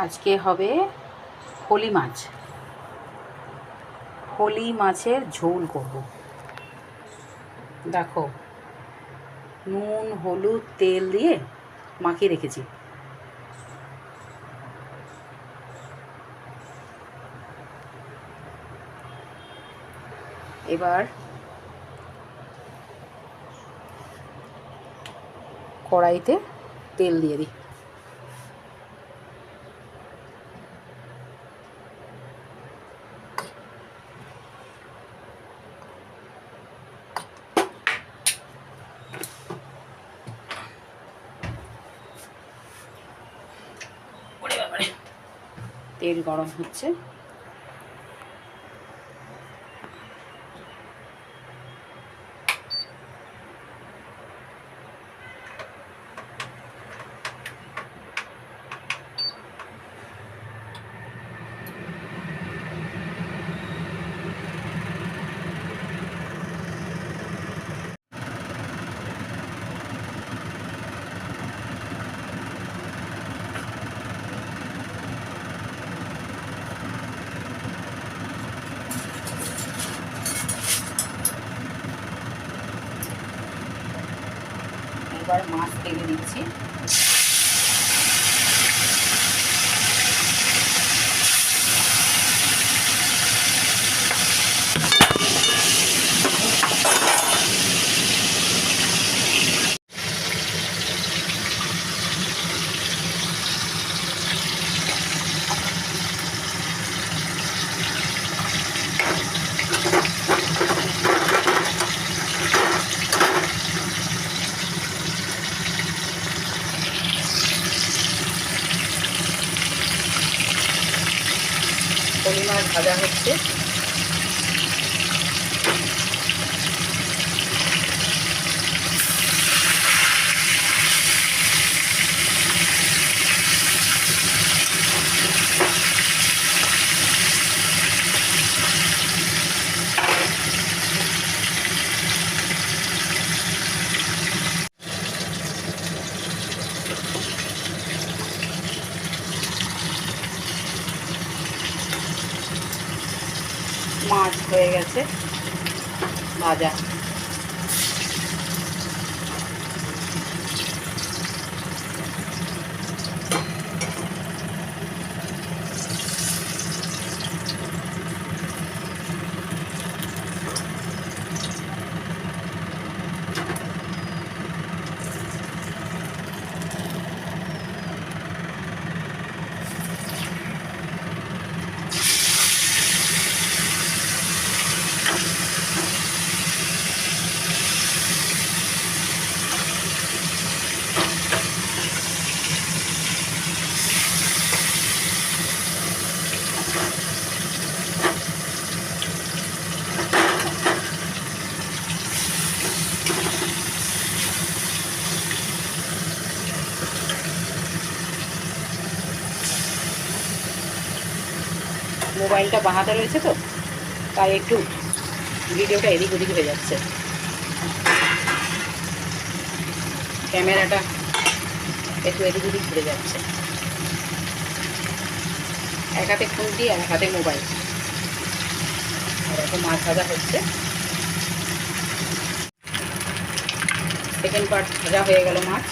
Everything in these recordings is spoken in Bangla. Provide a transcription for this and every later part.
আজকে হবে ফলি মাছ, ফলি মাছের ঝোল করব। দেখো, নুন হলুদ তেল দিয়ে মাখিয়ে রেখেছি। এবার কড়াইতে তেল দিয়ে দিই। তেল গরম হচ্ছে, এবার মাছ তেলে দিচ্ছি। ফলি মাছ ভাজা হচ্ছে। মাছ হয়ে গেছে ভাজা। মোবাইলটা বাঁ হাতে রয়েছে তো, তাই একটু ভিডিওটা এদিক ওদিক হয়ে যাচ্ছে। ক্যামেরাটা একটু এদিক ওদিক ঘুরে যাচ্ছে। এক হাতে খুন্তি আর এক হাতে মোবাইল। আর এখন মাছ ভাজা হচ্ছে। সেকেন্ড পার্ট ভাজা হয়ে গেল মাছ।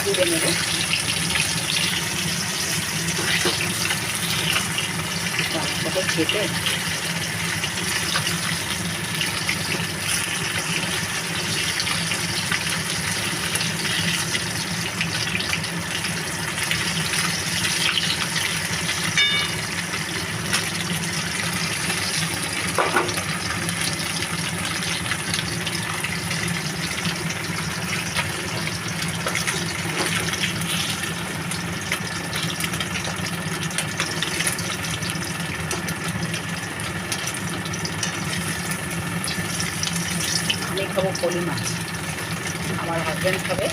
তুলে নেব। কত খেতে আমি খাবো ফলি মাছ, আমার হাজব্যান্ড খাবে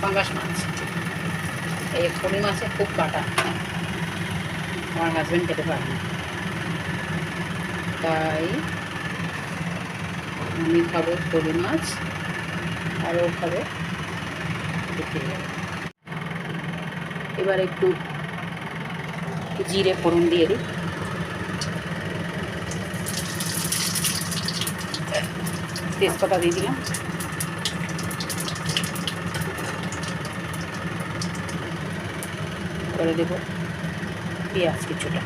পাঙ্গাস মাছ। এই ফলি মাছে খুব কাটা, আমার হাজব্যান্ড খেতে পারে না, তাই আমি খাবো পলি মাছ, আর ও খাবে এবার একটু জিরে ফোড়ন দিয়ে দিই, তেজপাতা দিয়ে দিলাম, করে দেবো পেঁয়াজ কিছুটা,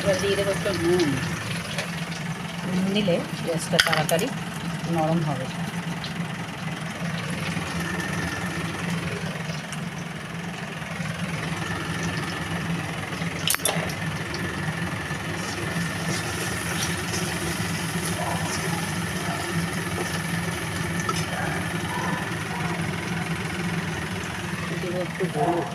এবার দিয়ে দেবো একটু নুন, নুন দিলে পেঁয়াজটা তাড়াতাড়ি নরম হবে। দেবো একটু হলুদ,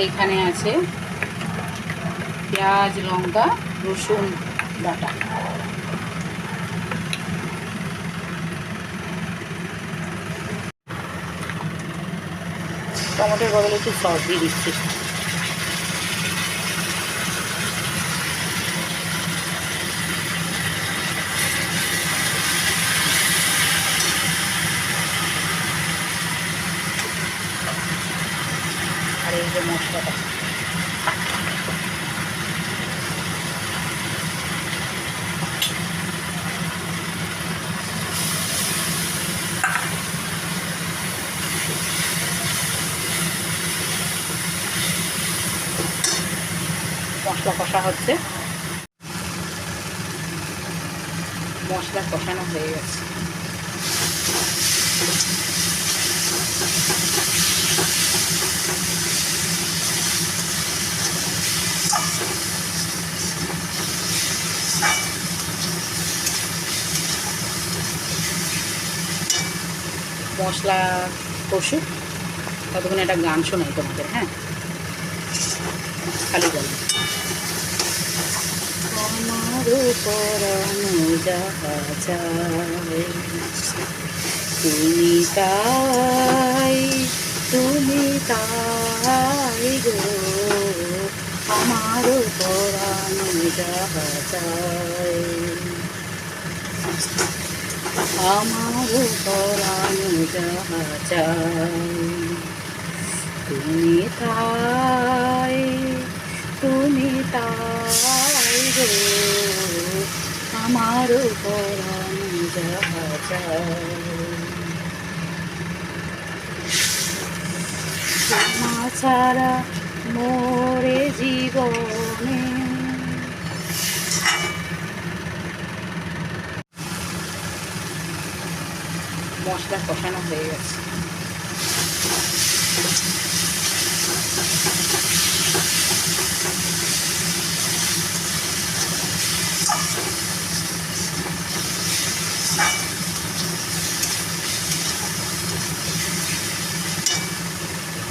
এইখানে আছে পেঁয়াজ, লঙ্কা, রসুন বাটা, টমেটোর বদলে একটু সস দিয়ে দিচ্ছি। আর এই যে মশলাটা, মশলা কষা হচ্ছে, মশলা কষানো হয়ে গেছে। মশলা কষুক, ততক্ষণ একটা গান শোনাই তোমাদের। হ্যাঁ, খালি বল। আমার পরানো যাহা চায় তুমি তাই, তুমি তাই গো, আমার পরানো যাহা চায়, আমার পরানো যাহা চায় তুমি তাই, তুমি তাই গো, আমার পরানো যাহা চায়, তোমা ছাড়া মোরে জীবনে। মশলা কষানো হয়ে গেছে।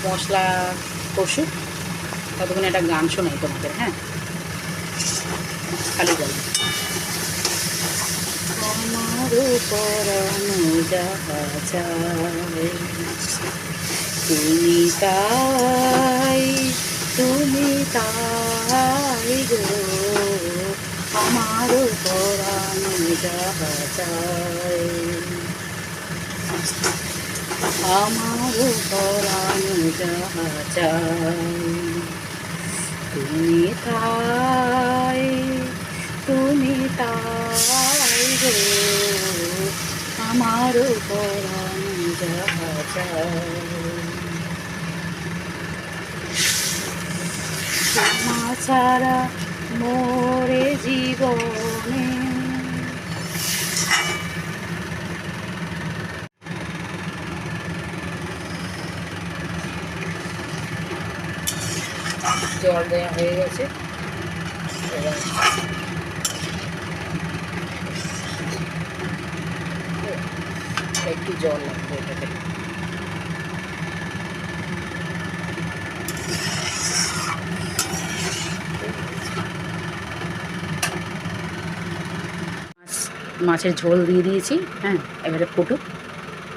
মশলা কষুক, ততক্ষণ একটা গান শোনাই তোমাদের। হ্যাঁ, খালি বল। আমার পরানো যাহা চায় তুমি তাই, তুমি তাই গো, আমার পরানো যাহা চায়, আমার পরানো যাহা চায় তুমি তাই, তুমি তাই গো, আমার পরানো যাহা চাই তোমা ছাড়া মোরে জীবনে জল দেওয়া হয়ে গেছে। এবার একটু জল লাগবে এটাতে। মাছের ঝোল দিয়ে দিয়েছি। হ্যাঁ, এবারে ফুটুক,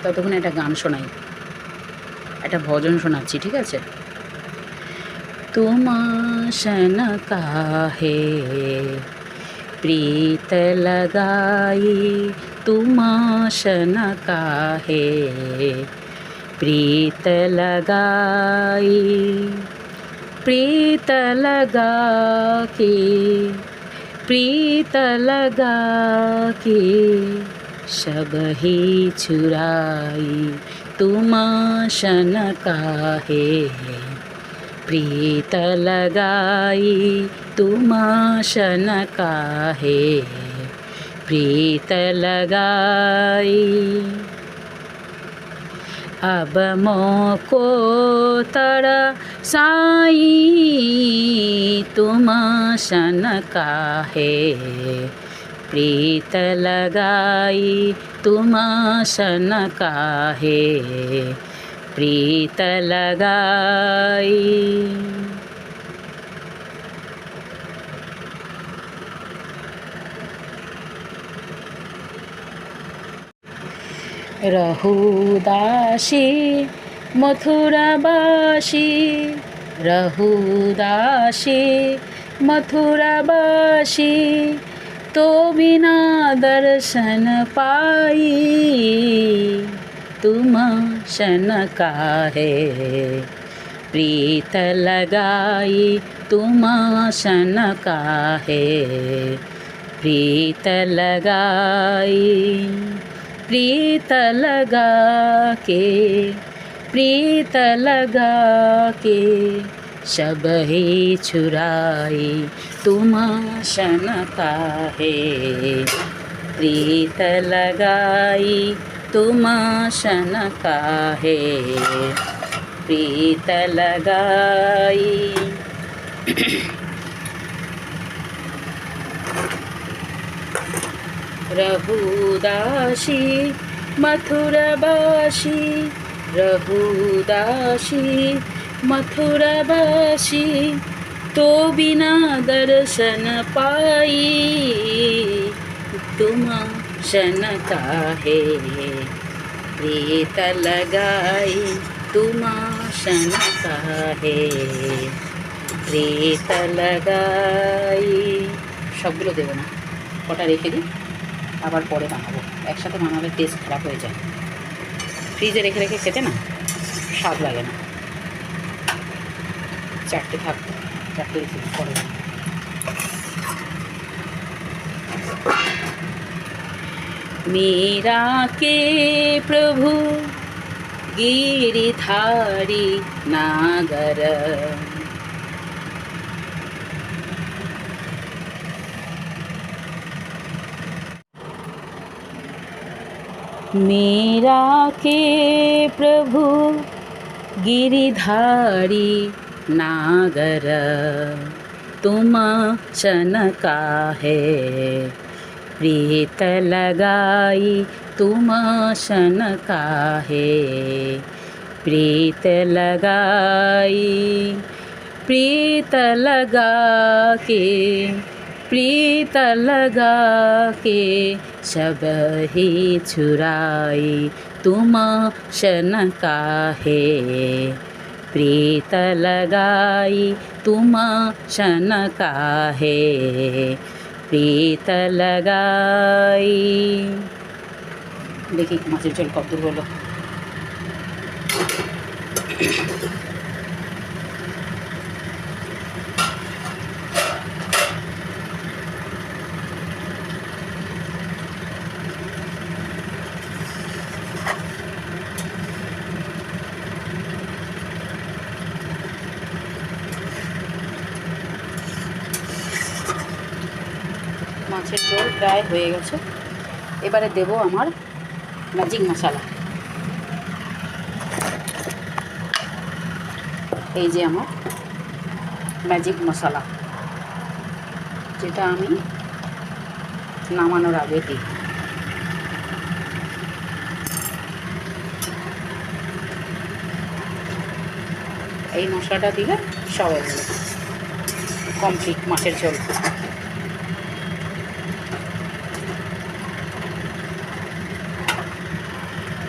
ততক্ষণে একটা গান শোনাই, একটা ভজন শোনাচ্ছি, ঠিক আছে? তোমা शन काहे प्रीत लगाई, तुम्हा शन काहे प्रीत लगाई, प्रीत लगा के प्रीत लगा के सब ही छुराई, तुम्हा शन काहे प्रीत लगाई, तुम्हा शन काहे प्रीत लगाई। अब मोको तरसाई, तुम्हा शन काहे प्रीत लगाई, तुम्हा शन काहे प्रीत लगाई। रहुदासी मथुराबासी, रहुदासी मथुराबासी, तो बिना दर्शन पाई, तुम्हा शन काहे प्रीत लगाई, तुम्हा शन काहे प्रीत लगाई, प्रीत लगा के प्रीत लगा के सब ही छुराई, तुम्हा शन काहे प्रीत लगाई, तुम्हा शन काहे प्रीत लगाई। रहुदासी मथुराबासी, रहुदासी मथुराबासी, तो बिना दर्शन पाई, तुम्हा शन काहे प्रीत लगाई, तुम्हा शन काहे प्रीत लगाई। সবগুলো দেবো না, কটা রেখে দিই, আবার পরে বানাবো। একসাথে বানালে টেস্ট খারাপ হয়ে যায়, ফ্রিজে রেখে রেখে খেতে না স্বাদ লাগে না। চারটে থাকতো, চারটে রেখে পরে। मीरा के प्रभु गिरिधारी नागर, मीरा के प्रभु गिरिधारी नागर, तुम्हा शन काहे प्रीत लगाई, तुम्हा शन काहे प्रीत लगाई, प्रीत लगा के प्रीत लगा के सब ही छुराई, तुम्हा शन काहे प्रीत लगाई, तुम्हा शन काहे प्रीत लगाई। देखी মাছের ঝোল কত দূর হলো। মাছের ঝোল প্রায় হয়ে গেছে। এবারে দেব আমার ম্যাজিক মশলা। এই যে আমার ম্যাজিক মশলা, যেটা আমি নামানোর আগে দিই। এই মশলাটা দিলে সব কমপ্লিট মাছের ঝোল।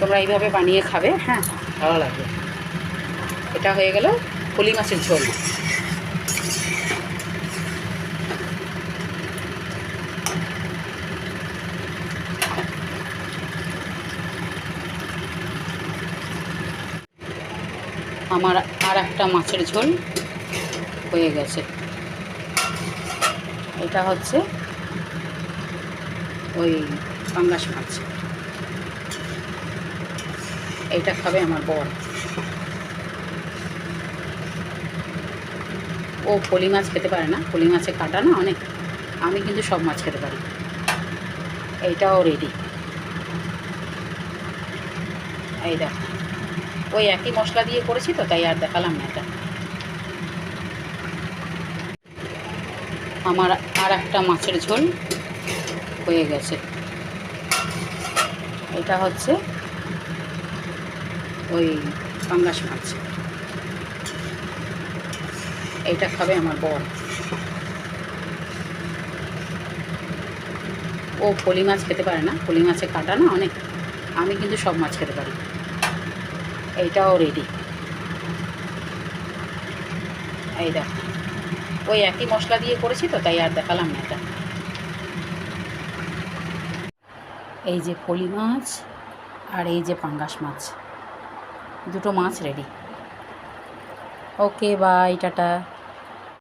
তোমরা এইভাবে বানিয়ে খাবে, হ্যাঁ ভালো লাগবে। এটা হয়ে গেল পলি মাছের ঝোল। আমার আর একটা মাছের ঝোল হয়ে গেছে। এটা হচ্ছে ওই পাঙ্গাস মাছ। এইটা খাবে আমার বর। ও পলি মাছ খেতে পারে না, পলি মাছে কাটা না অনেক, আমি কিন্তু সব মাছ খেতে পারি। এইটাও রেডি। এই দেখ, ওই একই মশলা দিয়ে করেছি তো, তাই আর দেখালাম না। এটা আমার আর একটা মাছের ঝোল হয়ে গেছে। এটা হচ্ছে ওই পাঙ্গাস মাছ। এইটা খাবে আমার বর। ও পলি মাছ খেতে পারে না, পলি মাছে কাটা না অনেক, আমি কিন্তু সব মাছ খেতে পারি। এইটাও রেডি। এই দেখ, ওই একই মশলা দিয়ে করেছি তো, তাই আর দেখালাম না। এটা এই যে পলি মাছ আর এই যে পাঙ্গাস মাছ, দুটো মাছ রেডি। Okay bye, tata.